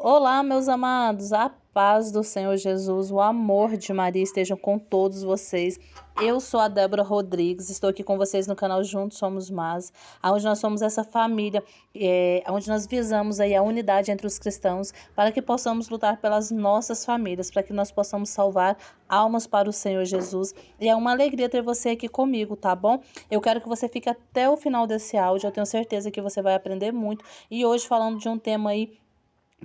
Olá, meus amados, a paz do Senhor Jesus, o amor de Maria estejam com todos vocês. Eu sou a Débora Rodrigues, estou aqui com vocês no canal Juntos Somos Mais, onde nós somos essa família, onde nós visamos aí a unidade entre os cristãos para que possamos lutar pelas nossas famílias, para que nós possamos salvar almas para o Senhor Jesus. E é uma alegria ter você aqui comigo, tá bom? Eu quero que você fique até o final desse áudio, eu tenho certeza que você vai aprender muito. E hoje falando de um tema aí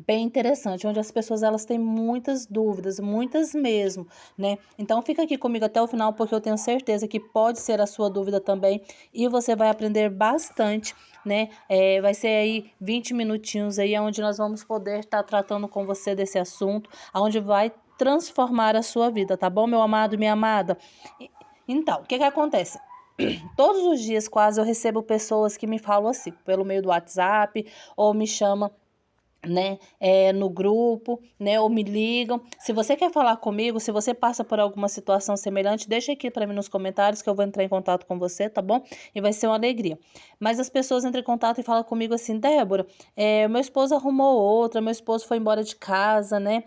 bem interessante, onde as pessoas elas têm muitas dúvidas, muitas mesmo, né? Então fica aqui comigo até o final, porque eu tenho certeza que pode ser a sua dúvida também e você vai aprender bastante, né? Vai ser aí 20 minutinhos aí, onde nós vamos poder estar tratando com você desse assunto, onde vai transformar a sua vida, tá bom, meu amado, minha amada? Então, o que que acontece? Todos os dias quase eu recebo pessoas que me falam assim, pelo meio do WhatsApp, ou me chamam, né, no grupo, né, ou me ligam. Se você quer falar comigo, se você passa por alguma situação semelhante, deixa aqui para mim nos comentários que eu vou entrar em contato com você, tá bom? E vai ser uma alegria. Mas as pessoas entram em contato e falam comigo assim: Débora, meu esposo arrumou outra, meu esposo foi embora de casa, né?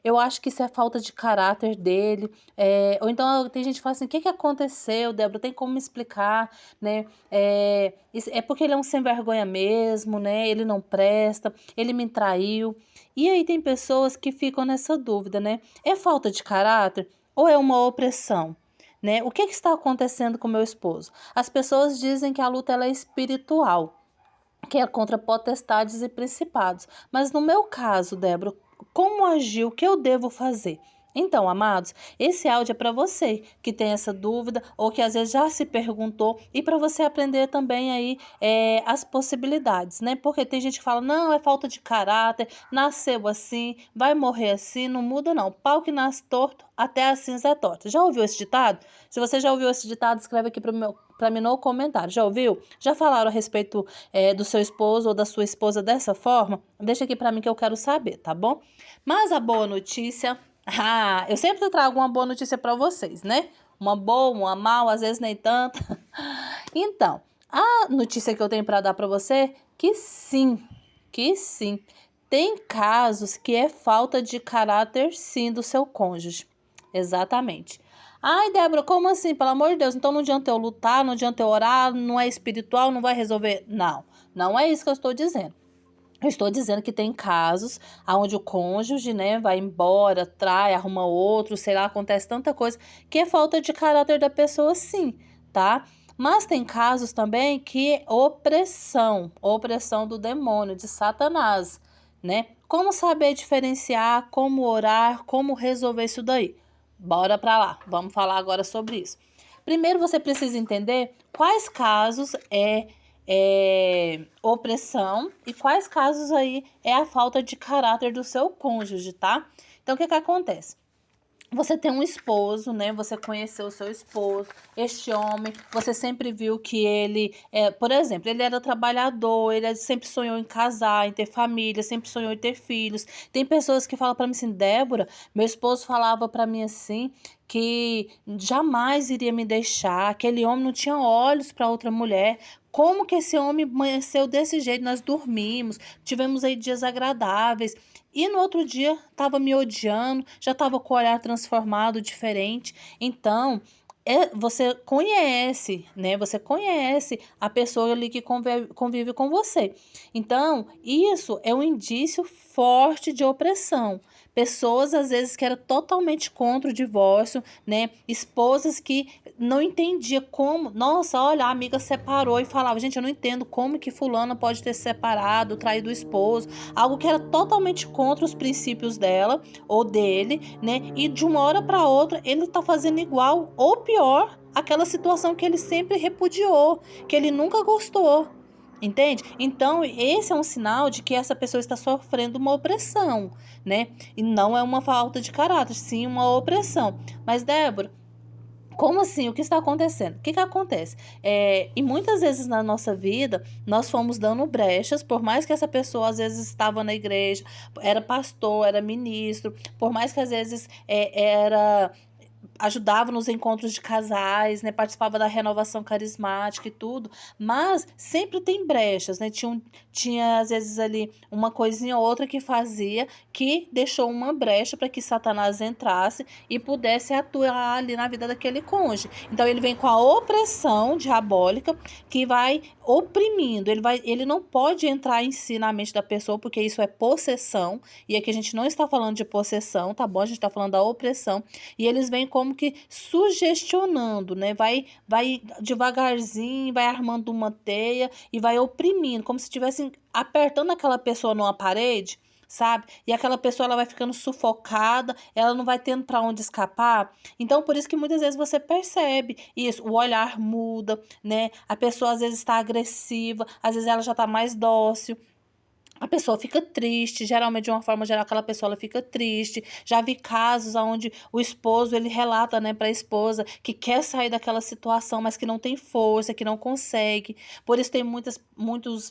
Eu acho que isso é falta de caráter dele. Ou então tem gente que fala assim: o que que aconteceu, Débora? Tem como me explicar, né? É porque ele é um sem vergonha mesmo, né? Ele não presta, ele me traiu. E aí tem pessoas que ficam nessa dúvida, né? É falta de caráter ou é uma opressão? Né? O que que está acontecendo com meu esposo? As pessoas dizem que a luta ela é espiritual, que é contra potestades e principados. Mas no meu caso, Débora, como agir? O que eu devo fazer? Então, amados, esse áudio é para você que tem essa dúvida ou que às vezes já se perguntou e para você aprender também aí as possibilidades, né? Porque tem gente que fala, não, é falta de caráter, nasceu assim, vai morrer assim, não muda não. Pau que nasce torto, até a cinza é torta. Já ouviu esse ditado? Se você já ouviu esse ditado, escreve aqui para mim no comentário. Já ouviu? Já falaram a respeito do seu esposo ou da sua esposa dessa forma? Deixa aqui para mim que eu quero saber, tá bom? Mas a boa notícia, eu sempre trago uma boa notícia para vocês, né? Uma boa, uma mal, às vezes nem tanto. Então, a notícia que eu tenho para dar para você, que sim, tem casos que é falta de caráter sim do seu cônjuge. Exatamente. Ai, Débora, como assim? Pelo amor de Deus, então não adianta eu lutar, não adianta eu orar, não é espiritual, não vai resolver. Não, não é isso que eu estou dizendo. Eu estou dizendo que tem casos onde o cônjuge, né, vai embora, trai, arruma outro, sei lá, acontece tanta coisa, que é falta de caráter da pessoa, sim, tá? Mas tem casos também que é opressão do demônio, de Satanás, né? Como saber diferenciar, como orar, como resolver isso daí? Bora pra lá, vamos falar agora sobre isso. Primeiro você precisa entender quais casos opressão e quais casos aí é a falta de caráter do seu cônjuge, tá? Então, o que que acontece? Você tem um esposo, né? Você conheceu o seu esposo, este homem, você sempre viu que ele, por exemplo, ele era trabalhador, ele sempre sonhou em casar, em ter família, sempre sonhou em ter filhos. Tem pessoas que falam para mim assim, Débora, meu esposo falava para mim assim, que jamais iria me deixar, aquele homem não tinha olhos para outra mulher. Como que esse homem amanheceu desse jeito? Nós dormimos, tivemos aí dias agradáveis. E no outro dia estava me odiando, já estava com o olhar transformado, diferente. Então, você conhece, né? Você conhece a pessoa ali que convive com você. Então, isso é um indício forte de opressão. Pessoas, às vezes, que eram totalmente contra o divórcio, né? Esposas que não entendiam como... Nossa, olha, a amiga separou e falava, gente, eu não entendo como que fulana pode ter se separado, traído o esposo. Algo que era totalmente contra os princípios dela ou dele, né? E de uma hora para outra, ele tá fazendo igual ou pior aquela situação que ele sempre repudiou, que ele nunca gostou. Entende? Então, esse é um sinal de que essa pessoa está sofrendo uma opressão, né? E não é uma falta de caráter, sim uma opressão. Mas, Débora, como assim? O que está acontecendo? O que que acontece? E muitas vezes na nossa vida, nós fomos dando brechas, por mais que essa pessoa às vezes estava na igreja, era pastor, era ministro, por mais que às vezes era ajudava nos encontros de casais, né? Participava da renovação carismática e tudo, mas sempre tem brechas, né? Tinha às vezes ali uma coisinha ou outra que fazia, que deixou uma brecha para que Satanás entrasse e pudesse atuar ali na vida daquele cônjuge. Então ele vem com a opressão diabólica que vai oprimindo, ele não pode entrar em si na mente da pessoa, porque isso é possessão, e aqui a gente não está falando de possessão, tá bom? A gente está falando da opressão, e eles vêm como que sugestionando, né? Vai devagarzinho, vai armando uma teia e vai oprimindo, como se estivessem apertando aquela pessoa numa parede, sabe? E aquela pessoa ela vai ficando sufocada, ela não vai tendo para onde escapar. Então, por isso que muitas vezes você percebe isso, o olhar muda, né? A pessoa às vezes está agressiva, às vezes ela já está mais dócil. A pessoa fica triste, geralmente de uma forma geral aquela pessoa ela fica triste. Já vi casos onde o esposo ele relata, né, para a esposa que quer sair daquela situação, mas que não tem força, que não consegue. Por isso tem muitas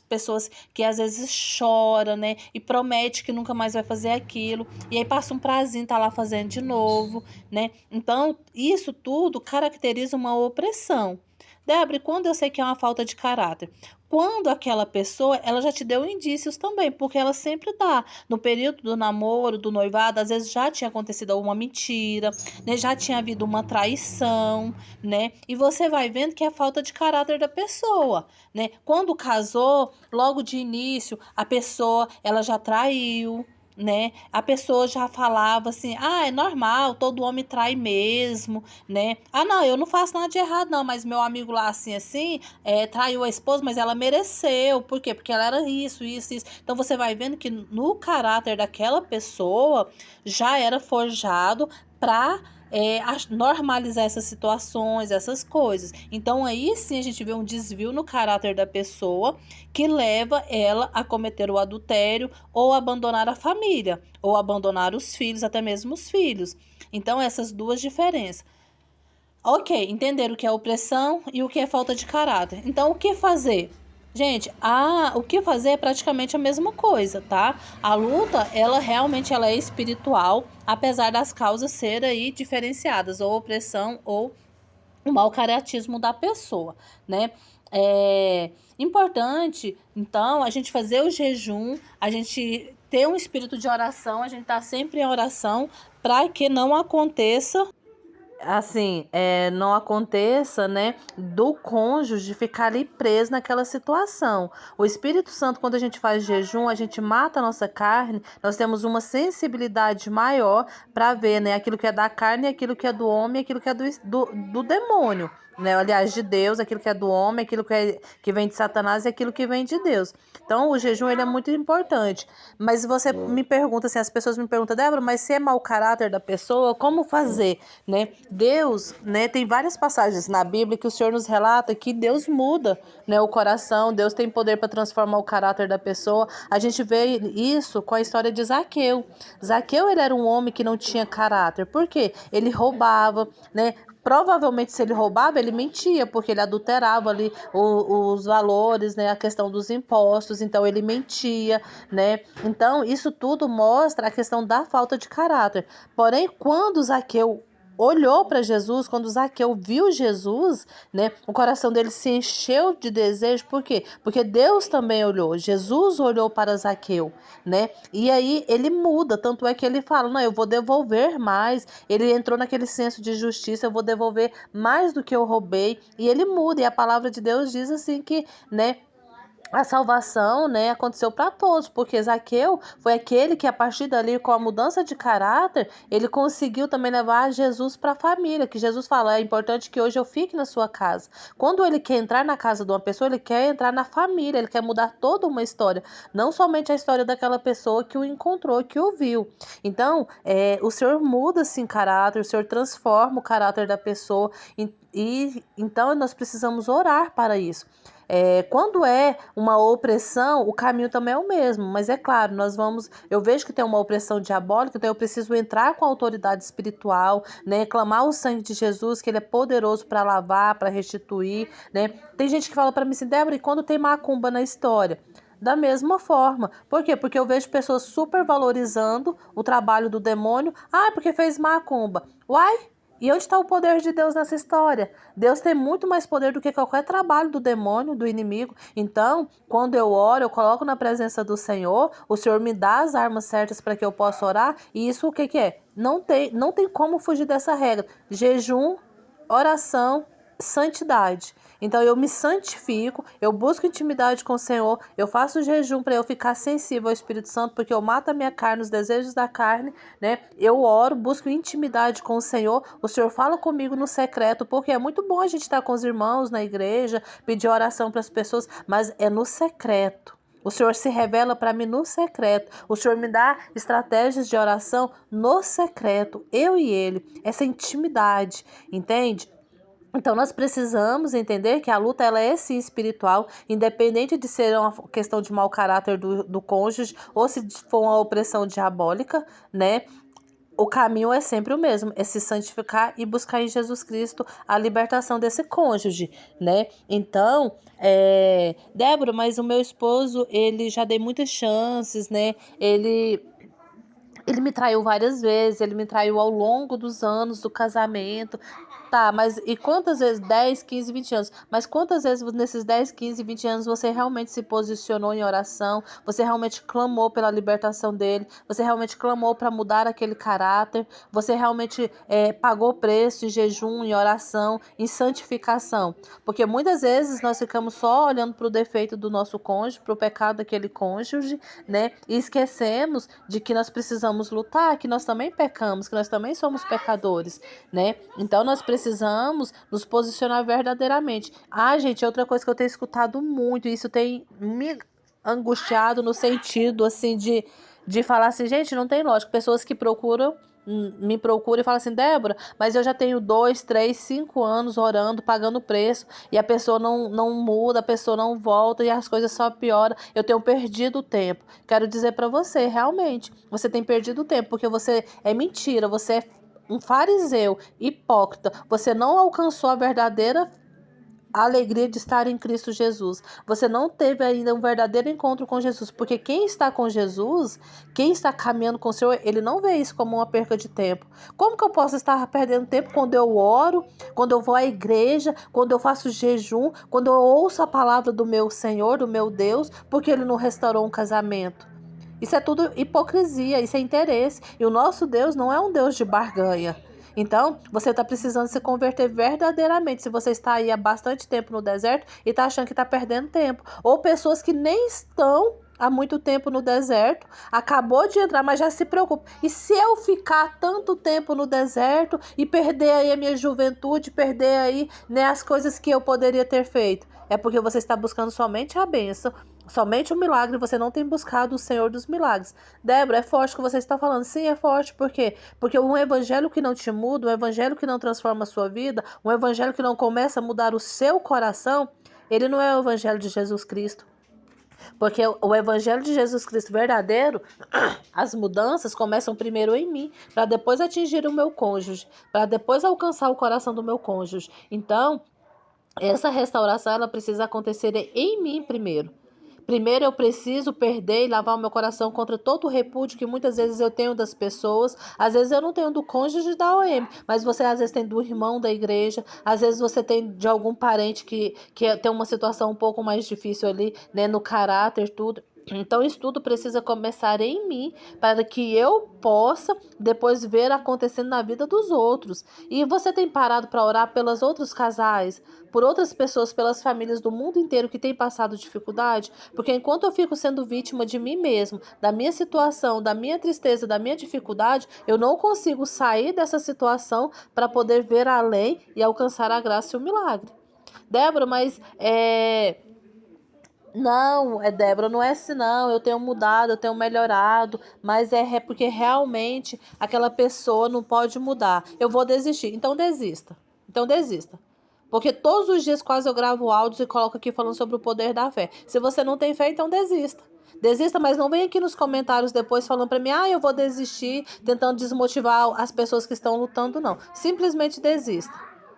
pessoas que às vezes choram, né, e promete que nunca mais vai fazer aquilo, e aí passa um prazinho tá lá fazendo de novo, né? Então, isso tudo caracteriza uma opressão. Débora, quando eu sei que é uma falta de caráter? Quando aquela pessoa, ela já te deu indícios também, porque ela sempre dá. No período do namoro, do noivado, às vezes já tinha acontecido alguma mentira, né? Já tinha havido uma traição, né? E você vai vendo que é falta de caráter da pessoa, né? Quando casou, logo de início, a pessoa, ela já traiu, né? A pessoa já falava assim: "Ah, é normal, todo homem trai mesmo", né? "Ah, não, eu não faço nada de errado não, mas meu amigo lá assim, traiu a esposa, mas ela mereceu". Por quê? Porque ela era isso, isso, isso. Então você vai vendo que no caráter daquela pessoa já era forjado para normalizar essas situações, essas coisas. Então aí sim a gente vê um desvio no caráter da pessoa que leva ela a cometer o adultério ou abandonar a família, ou abandonar os filhos, até mesmo os filhos. Então essas duas diferenças. Ok, entender o que é opressão e o que é falta de caráter. Então, o que fazer? Gente, o que fazer é praticamente a mesma coisa, tá? A luta, ela realmente ela é espiritual, apesar das causas serem aí diferenciadas, ou opressão ou o mau caratismo da pessoa, né? É importante, então, a gente fazer o jejum, a gente ter um espírito de oração, a gente tá sempre em oração para que não aconteça assim, não aconteça, né, do cônjuge ficar ali preso naquela situação. O Espírito Santo, quando a gente faz jejum, a gente mata a nossa carne, nós temos uma sensibilidade maior para ver, né, aquilo que é da carne, aquilo que é do homem, aquilo que é do demônio, né, aliás, de Deus, aquilo que é do homem, aquilo que vem de Satanás e aquilo que vem de Deus. Então, o jejum, ele é muito importante. Mas você me pergunta, assim, as pessoas me perguntam: "Débora, mas se é mau caráter da pessoa, como fazer?", né? Deus, né, tem várias passagens na Bíblia que o Senhor nos relata que Deus muda, né, o coração, Deus tem poder para transformar o caráter da pessoa. A gente vê isso com a história de Zaqueu. Zaqueu, ele era um homem que não tinha caráter. Por quê? Ele roubava, né? Provavelmente, se ele roubava, ele mentia, porque ele adulterava ali os valores, né? A questão dos impostos, então ele mentia, né? Então, isso tudo mostra a questão da falta de caráter. Porém, quando Zaqueu olhou para Jesus, quando Zaqueu viu Jesus, né, o coração dele se encheu de desejo. Por quê? Porque Deus também olhou, Jesus olhou para Zaqueu, né? E aí ele muda, tanto é que ele fala: "Não, eu vou devolver mais". Ele entrou naquele senso de justiça: "Eu vou devolver mais do que eu roubei". E ele muda, e a palavra de Deus diz assim que, né, a salvação, né, aconteceu para todos, porque Zaqueu foi aquele que, a partir dali, com a mudança de caráter, ele conseguiu também levar Jesus para a família, que Jesus fala: "É importante que hoje eu fique na sua casa". Quando ele quer entrar na casa de uma pessoa, ele quer entrar na família, ele quer mudar toda uma história, não somente a história daquela pessoa que o encontrou, que o viu. Então, o Senhor muda, sim, caráter, o Senhor transforma o caráter da pessoa, e então nós precisamos orar para isso. Quando é uma opressão, o caminho também é o mesmo, mas é claro, eu vejo que tem uma opressão diabólica, então eu preciso entrar com a autoridade espiritual, né, clamar o sangue de Jesus, que ele é poderoso para lavar, para restituir, né? Tem gente que fala para mim assim: "Débora, e quando tem macumba na história?". Da mesma forma. Por quê? Porque eu vejo pessoas super valorizando o trabalho do demônio. "Ah, porque fez macumba". Uai? E onde está o poder de Deus nessa história? Deus tem muito mais poder do que qualquer trabalho do demônio, do inimigo. Então, quando eu oro, eu coloco na presença do Senhor, o Senhor me dá as armas certas para que eu possa orar. E isso o que que é? Não tem como fugir dessa regra. Jejum, oração, santidade. Então eu me santifico, eu busco intimidade com o Senhor, eu faço jejum para eu ficar sensível ao Espírito Santo, porque eu mato a minha carne, os desejos da carne, né? Eu oro, busco intimidade com o Senhor fala comigo no secreto, porque é muito bom a gente estar com os irmãos na igreja, pedir oração para as pessoas, mas é no secreto. O Senhor se revela para mim no secreto. O Senhor me dá estratégias de oração no secreto. Eu e Ele. Essa intimidade, entende? Então, nós precisamos entender que a luta ela é sim espiritual, independente de ser uma questão de mau caráter do cônjuge ou se for uma opressão diabólica, né? O caminho é sempre o mesmo, é se santificar e buscar em Jesus Cristo a libertação desse cônjuge, né? Então, Débora, mas o meu esposo, ele já dei muitas chances, né? Ele me traiu várias vezes, ele me traiu ao longo dos anos do casamento. Tá, mas e quantas vezes? 10, 15, 20 anos. Mas quantas vezes nesses 10, 15, 20 anos você realmente se posicionou em oração? Você realmente clamou pela libertação dele? Você realmente clamou para mudar aquele caráter? Você realmente pagou preço em jejum, em oração, em santificação? Porque muitas vezes nós ficamos só olhando para o defeito do nosso cônjuge, para o pecado daquele cônjuge, né? E esquecemos de que nós precisamos lutar, que nós também pecamos, que nós também somos pecadores, né? Então nós precisamos nos posicionar verdadeiramente. Gente, outra coisa que eu tenho escutado muito, isso tem me angustiado no sentido, assim, de falar assim, gente, não tem lógica. Pessoas que me procuram e falam assim, Débora, mas eu já tenho 2, 3, 5 anos orando, pagando preço, e a pessoa não muda, a pessoa não volta, e as coisas só pioram. Eu tenho perdido o tempo. Quero dizer para você, realmente, você tem perdido o tempo, porque você é mentira, você é um fariseu, hipócrita, você não alcançou a verdadeira alegria de estar em Cristo Jesus. Você não teve ainda um verdadeiro encontro com Jesus, porque quem está com Jesus, quem está caminhando com o Senhor, ele não vê isso como uma perca de tempo. Como que eu posso estar perdendo tempo quando eu oro, quando eu vou à igreja, quando eu faço jejum, quando eu ouço a palavra do meu Senhor, do meu Deus, porque ele não restaurou um casamento? Isso é tudo hipocrisia, isso é interesse. E o nosso Deus não é um Deus de barganha. Então, você está precisando se converter verdadeiramente. Se você está aí há bastante tempo no deserto e está achando que está perdendo tempo. Ou pessoas que nem estão há muito tempo no deserto, acabou de entrar, mas já se preocupa. E se eu ficar tanto tempo no deserto e perder aí a minha juventude, perder aí, né, as coisas que eu poderia ter feito? É porque você está buscando somente a bênção, somente o milagre, você não tem buscado o Senhor dos milagres. Débora, é forte o que você está falando. Sim, é forte. Por quê? Porque um evangelho que não te muda, um evangelho que não transforma a sua vida, um evangelho que não começa a mudar o seu coração, ele não é o evangelho de Jesus Cristo. Porque o evangelho de Jesus Cristo verdadeiro, as mudanças começam primeiro em mim, para depois atingir o meu cônjuge, para depois alcançar o coração do meu cônjuge. Então, essa restauração ela precisa acontecer em mim primeiro. Primeiro eu preciso perder e lavar o meu coração contra todo o repúdio que muitas vezes eu tenho das pessoas. Às vezes eu não tenho do cônjuge da OM, mas você às vezes tem do irmão da igreja, às vezes você tem de algum parente que tem uma situação um pouco mais difícil ali, né, no caráter, tudo. Então, isso tudo precisa começar em mim para que eu possa depois ver acontecendo na vida dos outros. E você tem parado para orar pelos outros casais, por outras pessoas, pelas famílias do mundo inteiro que têm passado dificuldade? Porque enquanto eu fico sendo vítima de mim mesmo, da minha situação, da minha tristeza, da minha dificuldade, eu não consigo sair dessa situação para poder ver além e alcançar a graça e o milagre. Débora, mas não, Débora, não é assim não, eu tenho mudado, eu tenho melhorado, mas é porque realmente aquela pessoa não pode mudar. Eu vou desistir. Então desista. Então desista. Porque todos os dias quase eu gravo áudios e coloco aqui falando sobre o poder da fé. Se você não tem fé, então desista. Desista, mas não vem aqui nos comentários depois falando para mim, eu vou desistir, tentando desmotivar as pessoas que estão lutando, não. Simplesmente desista.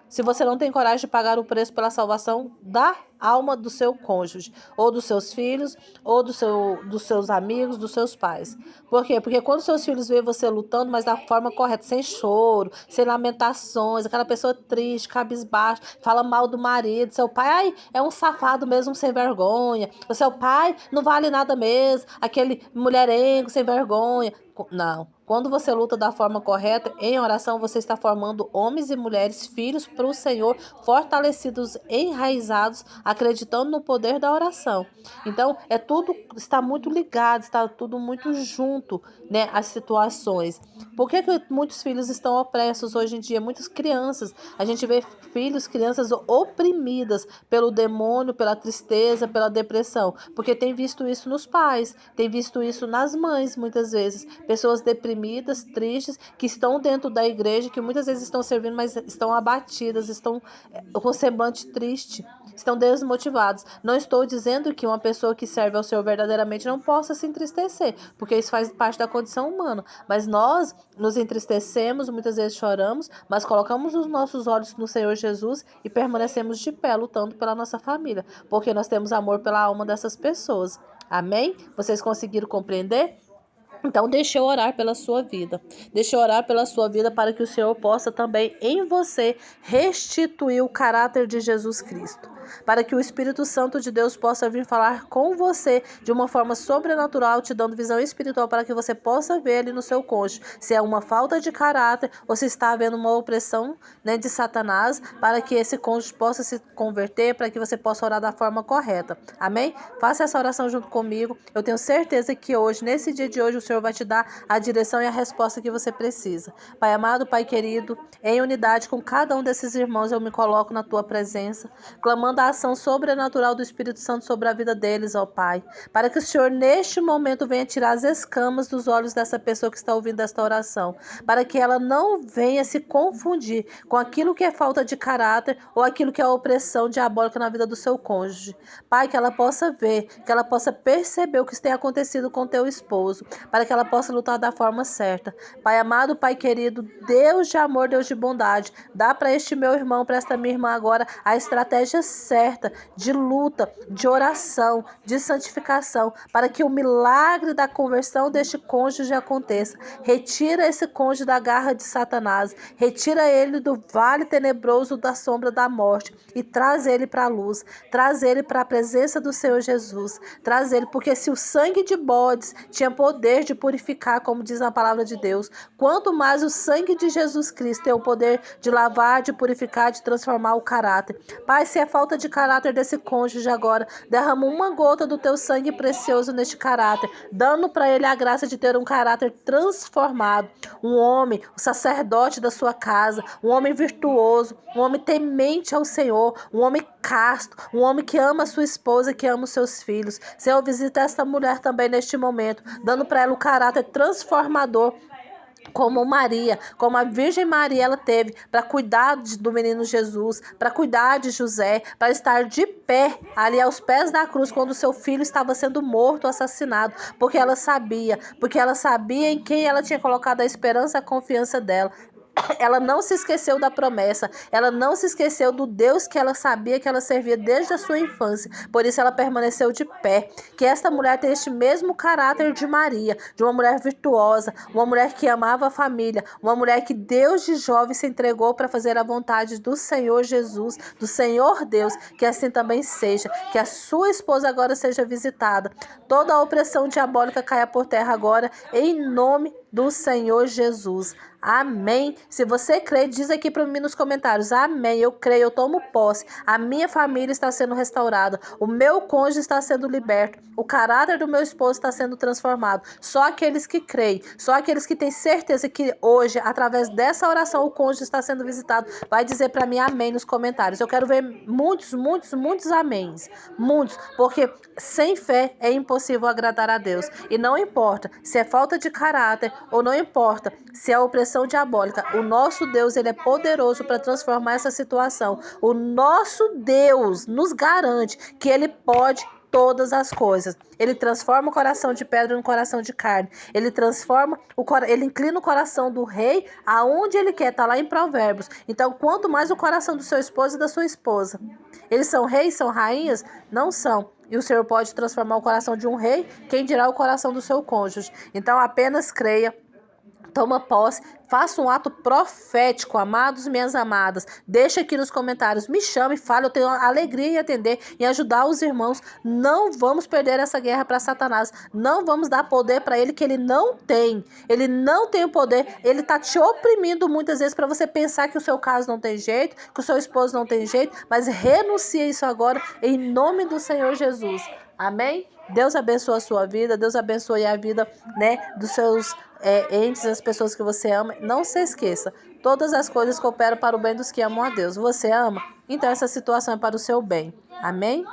Se você não tem coragem de pagar o preço pela salvação da alma do seu cônjuge, ou dos seus filhos, ou dos seus amigos, dos seus pais. Por quê? Porque quando seus filhos veem você lutando, mas da forma correta, sem choro, sem lamentações, aquela pessoa triste, cabisbaixa, fala mal do marido, seu pai, ai, é um safado mesmo sem vergonha, o seu pai não vale nada mesmo, aquele mulherengo sem vergonha. Não. Quando você luta da forma correta, em oração, você está formando homens e mulheres, filhos para o Senhor, fortalecidos, enraizados, acreditando no poder da oração. Então, está muito ligado, está tudo muito junto, né, as situações. Por que muitos filhos estão opressos hoje em dia? Muitas crianças, a gente vê filhos, crianças oprimidas pelo demônio, pela tristeza, pela depressão, porque tem visto isso nos pais, tem visto isso nas mães, muitas vezes. Pessoas deprimidas, tristes, que estão dentro da igreja, que muitas vezes estão servindo, mas estão abatidas, estão com semblante triste, estão desmotivados. Não estou dizendo que uma pessoa que serve ao Senhor verdadeiramente não possa se entristecer, porque isso faz parte da condição humana. Mas nós nos entristecemos, muitas vezes choramos, mas colocamos os nossos olhos no Senhor Jesus e permanecemos de pé, lutando pela nossa família, porque nós temos amor pela alma dessas pessoas. Amém? Vocês conseguiram compreender? Então, deixa eu orar pela sua vida. Deixa eu orar pela sua vida para que o Senhor possa também em você restituir o caráter de Jesus Cristo. Para que o Espírito Santo de Deus possa vir falar com você de uma forma sobrenatural, te dando visão espiritual para que você possa ver ali no seu cônjuge se é uma falta de caráter ou se está havendo uma opressão, né, de Satanás, para que esse cônjuge possa se converter, para que você possa orar da forma correta. Amém? Faça essa oração junto comigo. Eu tenho certeza que hoje, nesse dia de hoje, o Senhor vai te dar a direção e a resposta que você precisa. Pai amado, Pai querido, em unidade com cada um desses irmãos, eu me coloco na tua presença, clamando a ação sobrenatural do Espírito Santo sobre a vida deles, ó Pai, para que o Senhor neste momento venha tirar as escamas dos olhos dessa pessoa que está ouvindo esta oração, para que ela não venha se confundir com aquilo que é falta de caráter ou aquilo que é opressão diabólica na vida do seu cônjuge. Pai, que ela possa ver, que ela possa perceber o que tem acontecido com teu esposo, para que ela possa lutar da forma certa. Pai amado, Pai querido, Deus de amor, Deus de bondade, dá para este meu irmão, para esta minha irmã agora, a estratégia certa de luta, de oração, de santificação, para que o milagre da conversão deste cônjuge aconteça. Retira esse cônjuge da garra de Satanás, retira ele do vale tenebroso da sombra da morte e traz ele para a luz, traz ele para a presença do Senhor Jesus, traz ele, porque se o sangue de bodes tinha poder de purificar, como diz na palavra de Deus, quanto mais o sangue de Jesus Cristo tem o poder de lavar, de purificar, de transformar o caráter. Pai, se é falta de caráter desse cônjuge agora, derrama uma gota do teu sangue precioso neste caráter, dando para ele a graça de ter um caráter transformado, um homem, o sacerdote da sua casa, um homem virtuoso, um homem temente ao Senhor, um homem casto, um homem que ama a sua esposa, que ama os seus filhos. Senhor, visita esta mulher também neste momento, dando para ela o caráter transformador, como Maria, como a Virgem Maria ela teve para cuidar do menino Jesus, para cuidar de José, para estar de pé ali aos pés da cruz quando seu filho estava sendo morto, assassinado, porque ela sabia em quem ela tinha colocado a esperança e a confiança dela. Ela não se esqueceu da promessa, ela não se esqueceu do Deus que ela sabia que ela servia desde a sua infância, por isso ela permaneceu de pé. Que esta mulher tenha este mesmo caráter de Maria, de uma mulher virtuosa, uma mulher que amava a família, uma mulher que Deus de jovem se entregou para fazer a vontade do Senhor Jesus, do Senhor Deus, que assim também seja, que a sua esposa agora seja visitada, toda a opressão diabólica caia por terra agora, em nome do Senhor Jesus. Amém. Se você crê, diz aqui para mim nos comentários. Amém. Eu creio, eu tomo posse. A minha família está sendo restaurada. O meu cônjuge está sendo liberto. O caráter do meu esposo está sendo transformado. Só aqueles que creem, só aqueles que têm certeza que hoje, através dessa oração, o cônjuge está sendo visitado, vai dizer para mim amém nos comentários. Eu quero ver muitos, muitos, muitos améns. Muitos, porque sem fé é impossível agradar a Deus. E não importa se é falta de caráter ou não importa se é opressão diabólica, o nosso Deus ele é poderoso para transformar essa situação. O nosso Deus nos garante que ele pode todas as coisas. Ele transforma o coração de pedra no coração de carne. Ele transforma, ele inclina o coração do rei aonde ele quer. Está lá em Provérbios. Então, quanto mais o coração do seu esposo e da sua esposa. Eles são reis, são rainhas? Não são. E o Senhor pode transformar o coração de um rei, quem dirá o coração do seu cônjuge. Então, apenas creia. Toma posse, faça um ato profético, amados, minhas amadas. Deixa aqui nos comentários, me chame, fale, eu tenho alegria em atender e ajudar os irmãos. Não vamos perder essa guerra para Satanás. Não vamos dar poder para ele que ele não tem. Ele não tem o poder, ele está te oprimindo muitas vezes para você pensar que o seu caso não tem jeito, que o seu esposo não tem jeito, mas renuncia isso agora em nome do Senhor Jesus. Amém? Deus abençoe a sua vida, Deus abençoe a vida, dos seus entes, as pessoas que você ama. Não se esqueça, todas as coisas cooperam para o bem dos que amam a Deus. Você ama? Então essa situação é para o seu bem. Amém?